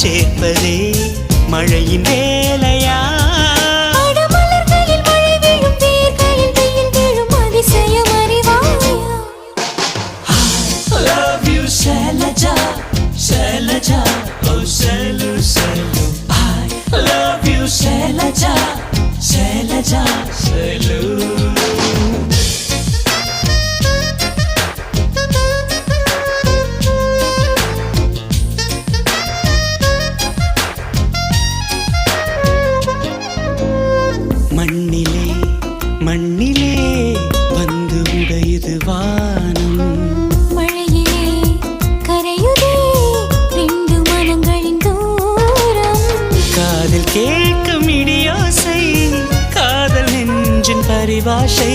சேர்ப்பதே மழையின் வேலையா? மலர்களில் மழை விழும், வேர்களில் வெயில் விழும், அதிசயம் அறிவாயா? I love you Shailaja, Shailaja, oh Shailu, Shailu. I love you Shailaja, Shailaja, Shailu. மண்ணிலே மண்ணிலே வந்து உடையுது வானம், மழையிலே கரையுதே ரெண்டு மனங்களின் தூரம். காதில் கேட்கும் இடியோசை, காதல் நெஞ்சின் பரிபாஷை.